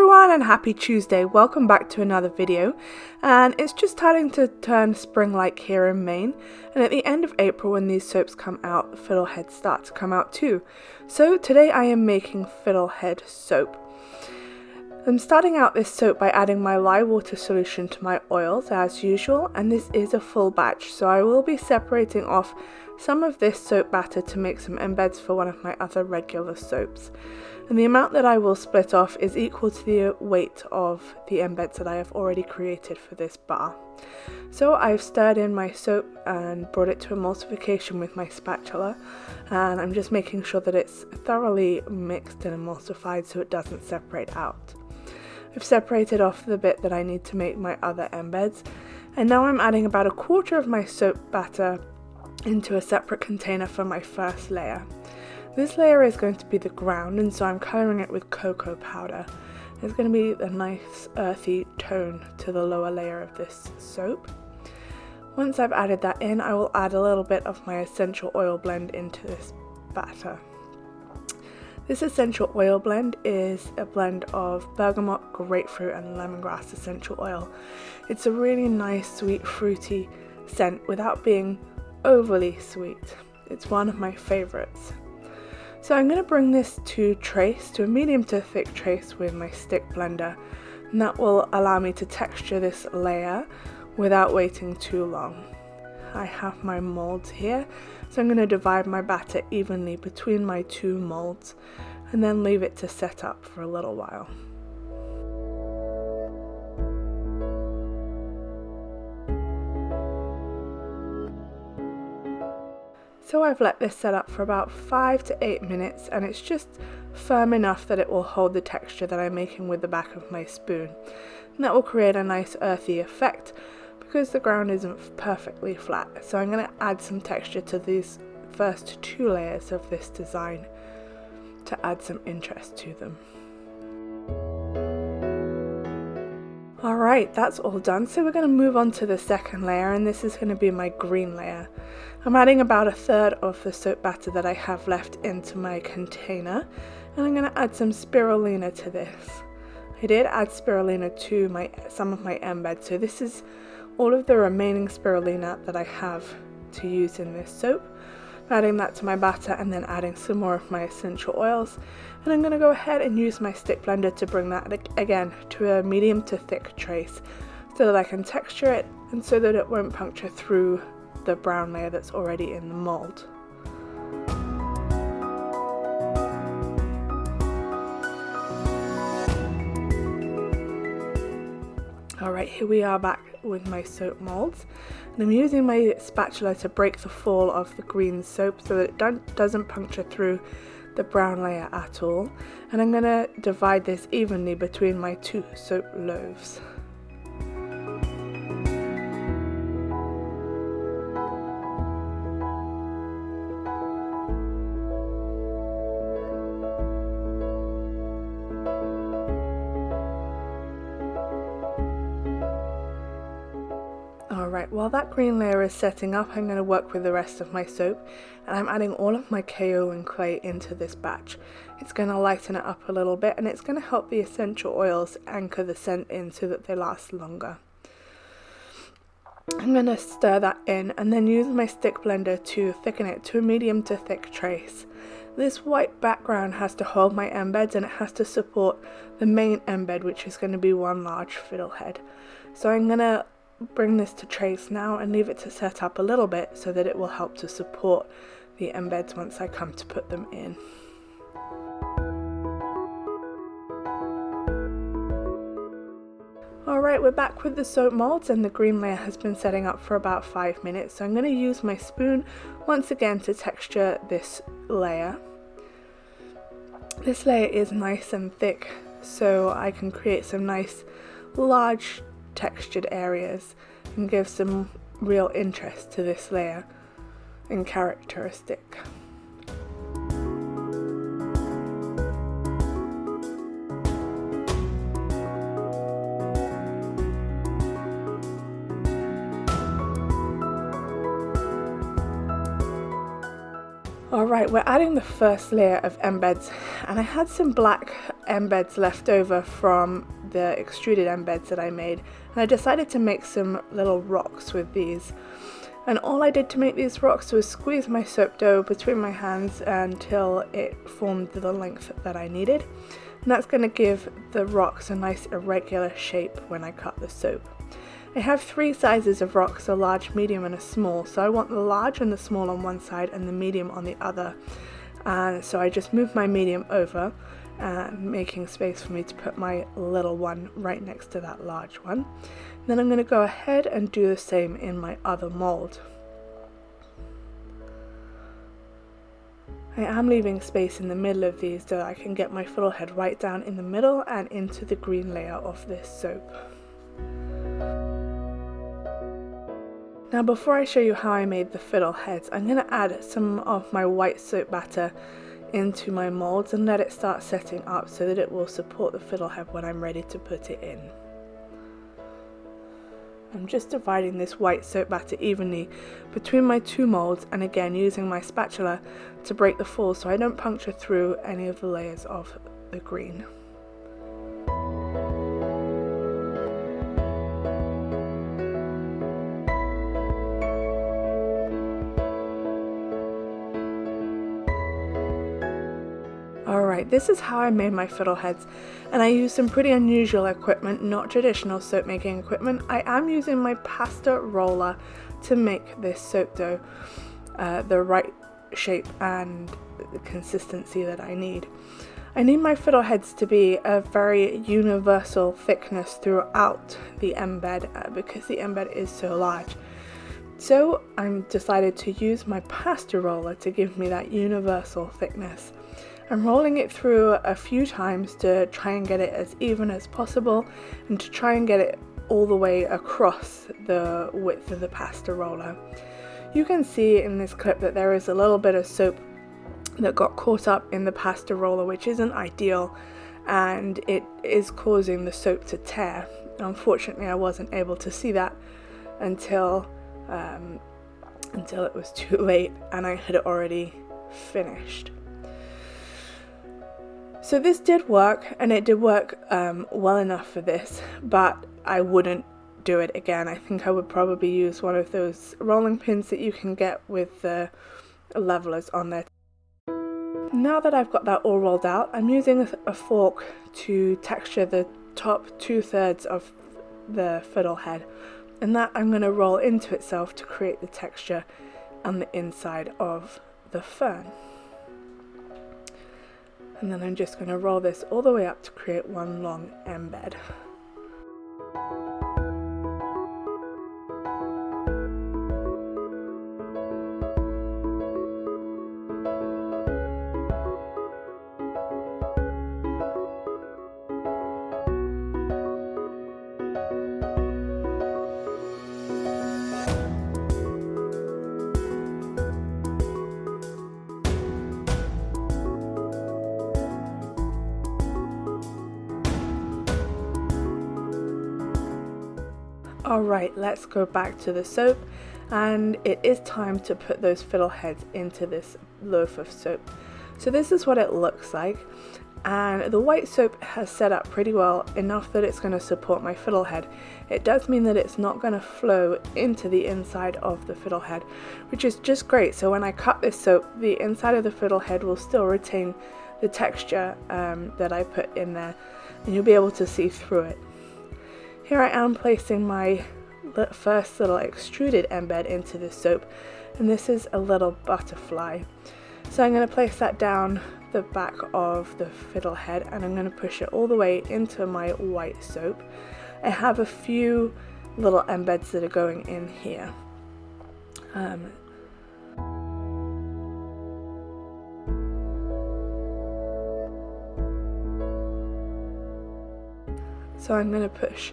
everyone and happy Tuesday. Welcome back to another video, and it's just starting to turn spring-like here in Maine, and at the end of April when these soaps come out, fiddleheads start to come out too. So today I am making fiddlehead soap. I'm starting out this soap by adding my lye water solution to my oils as usual, and this is a full batch, so I will be separating off some of this soap batter to make some embeds for one of my other regular soaps. And the amount that I will split off is equal to the weight of the embeds that I have already created for this bar. So I've stirred in my soap and brought it to emulsification with my spatula, and I'm just making sure that it's thoroughly mixed and emulsified so it doesn't separate out. I've separated off the bit that I need to make my other embeds, and now I'm adding about a quarter of my soap batter into a separate container for my first layer. This layer is going to be the ground, and so I'm colouring it with cocoa powder. It's going to be a nice earthy tone to the lower layer of this soap. Once I've added that in, I will add a little bit of my essential oil blend into this batter. This essential oil blend is a blend of bergamot, grapefruit and lemongrass essential oil. It's a really nice sweet fruity scent without being overly sweet. It's one of my favourites. So I'm going to bring this to a medium to thick trace with my stick blender, and that will allow me to texture this layer without waiting too long. I have my molds here, so I'm going to divide my batter evenly between my two molds and then leave it to set up for a little while. So I've let this set up for about 5 to 8 minutes, and it's just firm enough that it will hold the texture that I'm making with the back of my spoon. And that will create a nice earthy effect because the ground isn't perfectly flat. So I'm going to add some texture to these first two layers of this design to add some interest to them. Alright, that's all done, so we're going to move on to the second layer, and this is going to be my green layer. I'm adding about a third of the soap batter that I have left into my container, and I'm going to add some spirulina to this. I did add spirulina to some of my embeds, so this is all of the remaining spirulina that I have to use in this soap. I'm adding that to my batter and then adding some more of my essential oils, and I'm going to go ahead and use my stick blender to bring that again to a medium to thick trace so that I can texture it and so that it won't puncture through the brown layer that's already in the mold. Alright, here we are back with my soap molds, and I'm using my spatula to break the fall of the green soap so that it doesn't puncture through the brown layer at all, and I'm going to divide this evenly between my two soap loaves. Alright, while that green layer is setting up, I'm going to work with the rest of my soap, and I'm adding all of my KO and clay into this batch. It's going to lighten it up a little bit, and it's going to help the essential oils anchor the scent in so that they last longer. I'm going to stir that in and then use my stick blender to thicken it to a medium to thick trace. This white background has to hold my embeds, and it has to support the main embed, which is going to be one large fiddlehead. So I'm going to bring this to trace now and leave it to set up a little bit so that it will help to support the embeds once I come to put them in. Alright, we're back with the soap molds, and the green layer has been setting up for about 5 minutes, so I'm going to use my spoon once again to texture this layer. This layer is nice and thick, so I can create some nice large textured areas and give some real interest to this layer and characteristic. Alright, we're adding the first layer of embeds, and I had some black embeds left over from the extruded embeds that I made, and I decided to make some little rocks with these. And all I did to make these rocks was squeeze my soap dough between my hands until it formed the length that I needed. And that's going to give the rocks a nice irregular shape when I cut the soap. I have 3 sizes of rocks, a large, medium and a small, so I want the large and the small on one side and the medium on the other. And so I just moved my medium over, making space for me to put my little one right next to that large one. Then I'm going to go ahead and do the same in my other mold. I am leaving space in the middle of these so that I can get my fiddlehead right down in the middle and into the green layer of this soap. Now before I show you how I made the fiddleheads, I'm going to add some of my white soap batter into my molds and let it start setting up so that it will support the fiddlehead when I'm ready to put it in. I'm just dividing this white soap batter evenly between my 2 molds, and again using my spatula to break the fall so I don't puncture through any of the layers of the green. Alright, this is how I made my fiddleheads, and I used some pretty unusual equipment, not traditional soap making equipment. I am using my pasta roller to make this soap dough the right shape and the consistency that I need. I need my fiddleheads to be a very universal thickness throughout the embed because the embed is so large. So I decided to use my pasta roller to give me that universal thickness. I'm rolling it through a few times to try and get it as even as possible and to try and get it all the way across the width of the pasta roller. You can see in this clip that there is a little bit of soap that got caught up in the pasta roller, which isn't ideal, and it is causing the soap to tear. Unfortunately, I wasn't able to see that until it was too late and I had already finished. So this did work, and it did work well enough for this, but I wouldn't do it again. I think I would probably use one of those rolling pins that you can get with the levelers on there. Now that I've got that all rolled out, I'm using a fork to texture the top 2/3 of the fiddlehead, and that I'm going to roll into itself to create the texture on the inside of the fern. And then I'm just going to roll this all the way up to create one long embed. Alright, let's go back to the soap, and it is time to put those fiddleheads into this loaf of soap. So this is what it looks like, and the white soap has set up pretty well, enough that it's going to support my fiddlehead. It does mean that it's not going to flow into the inside of the fiddlehead, which is just great. So when I cut this soap, the inside of the fiddlehead will still retain the texture that I put in there, and you'll be able to see through it. Here I am placing my first little extruded embed into this soap, and this is a little butterfly. So I'm going to place that down the back of the fiddlehead, and I'm going to push it all the way into my white soap. I have a few little embeds that are going in here. So I'm going to push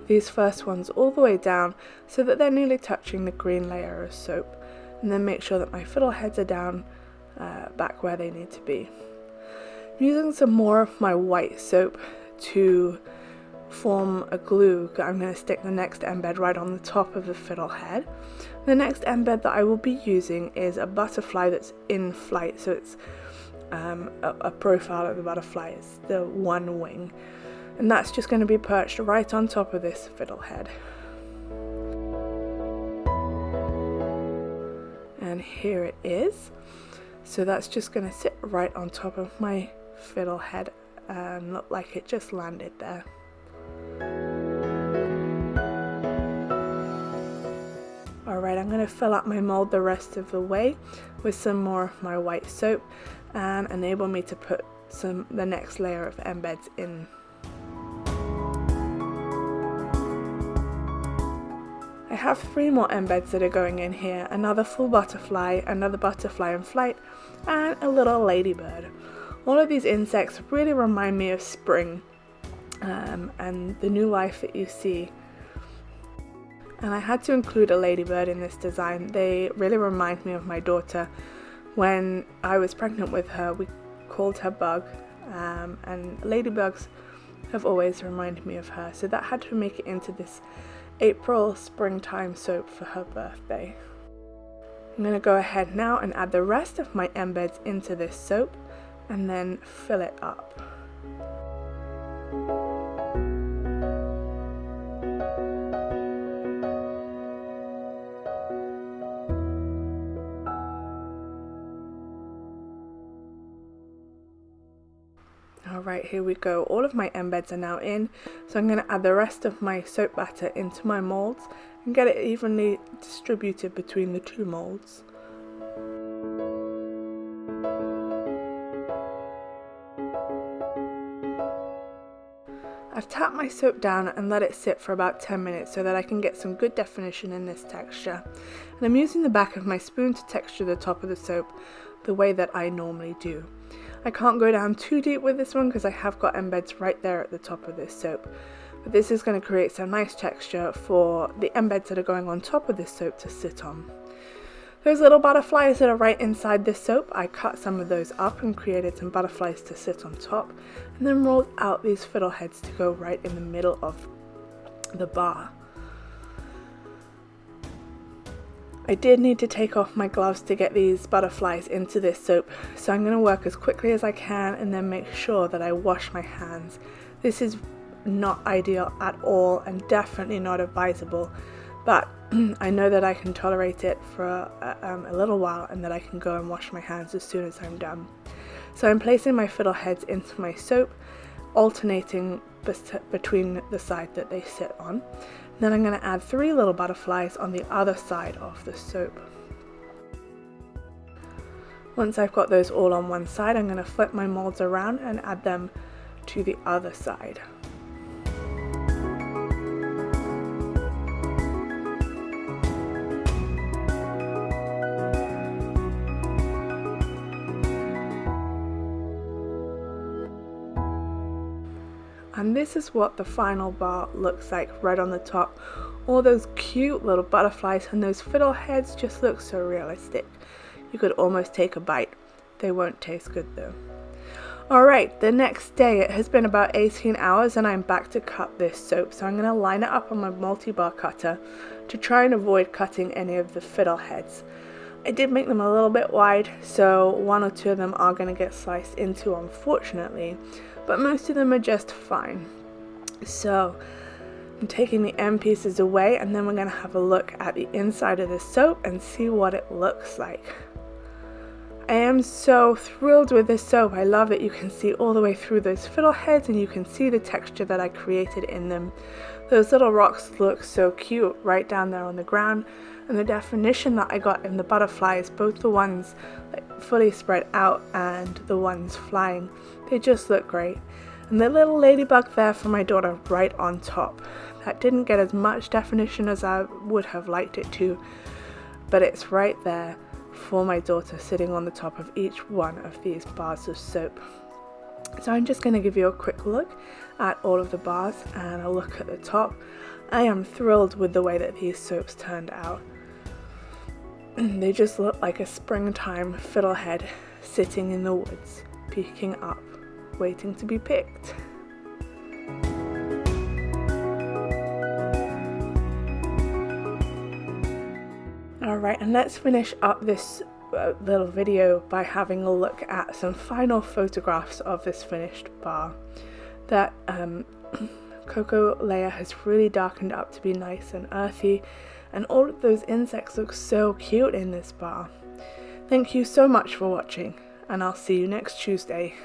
these first ones all the way down so that they're nearly touching the green layer of soap, and then make sure that my fiddleheads are down back where they need to be. I'm using some more of my white soap to form a glue. I'm going to stick the next embed right on the top of the fiddlehead. The next embed that I will be using is a butterfly that's in flight, so it's a profile of the butterfly. It's the one wing, and that's just going to be perched right on top of this fiddlehead. And here it is. So that's just going to sit right on top of my fiddlehead and look like it just landed there. Alright, I'm going to fill up my mold the rest of the way with some more of my white soap and enable me to put the next layer of embeds in. I have 3 more embeds that are going in here, another full butterfly, another butterfly in flight, and a little ladybird. All of these insects really remind me of spring and the new life that you see. And I had to include a ladybird in this design. They really remind me of my daughter. When I was pregnant with her, we called her Bug, and ladybugs have always reminded me of her. So that had to make it into this April springtime soap for her birthday. I'm going to go ahead now and add the rest of my embeds into this soap and then fill it up. Alright, here we go. All of my embeds are now in, so I'm going to add the rest of my soap batter into my molds and get it evenly distributed between the 2 molds. I've tapped my soap down and let it sit for about 10 minutes so that I can get some good definition in this texture. And I'm using the back of my spoon to texture the top of the soap the way that I normally do. I can't go down too deep with this one because I have got embeds right there at the top of this soap. But this is going to create some nice texture for the embeds that are going on top of this soap to sit on. Those little butterflies that are right inside this soap, I cut some of those up and created some butterflies to sit on top, and then rolled out these fiddleheads to go right in the middle of the bar. I did need to take off my gloves to get these butterflies into this soap, so I'm going to work as quickly as I can and then make sure that I wash my hands. This is not ideal at all and definitely not advisable, but I know that I can tolerate it for a little while and that I can go and wash my hands as soon as I'm done. So I'm placing my fiddleheads into my soap, alternating between the side that they sit on. Then I'm going to add 3 little butterflies on the other side of the soap. Once I've got those all on one side, I'm going to flip my molds around and add them to the other side. And this is what the final bar looks like right on the top. All those cute little butterflies and those fiddleheads just look so realistic. You could almost take a bite. They won't taste good though. Alright, the next day, it has been about 18 hours and I'm back to cut this soap. So I'm going to line it up on my multi-bar cutter to try and avoid cutting any of the fiddleheads. I did make them a little bit wide, so 1 or 2 of them are going to get sliced into, unfortunately, but most of them are just fine. So I'm taking the end pieces away and then we're going to have a look at the inside of the soap and see what it looks like. I am so thrilled with this soap. I love that you can see all the way through those fiddleheads and you can see the texture that I created in them. Those little rocks look so cute right down there on the ground, and the definition that I got in the butterflies, both the ones like fully spread out and the ones flying, they just look great. And the little ladybug there for my daughter right on top. That didn't get as much definition as I would have liked it to, but it's right there for my daughter sitting on the top of each one of these bars of soap. So I'm just going to give you a quick look at all of the bars and a look at the top. I am thrilled with the way that these soaps turned out. They just look like a springtime fiddlehead sitting in the woods, peeking up, waiting to be picked. Alright, and let's finish up this little video by having a look at some final photographs of this finished bar that Coco Leia has really darkened up to be nice and earthy, and all of those insects look so cute in this bar. Thank you so much for watching, and I'll see you next Tuesday.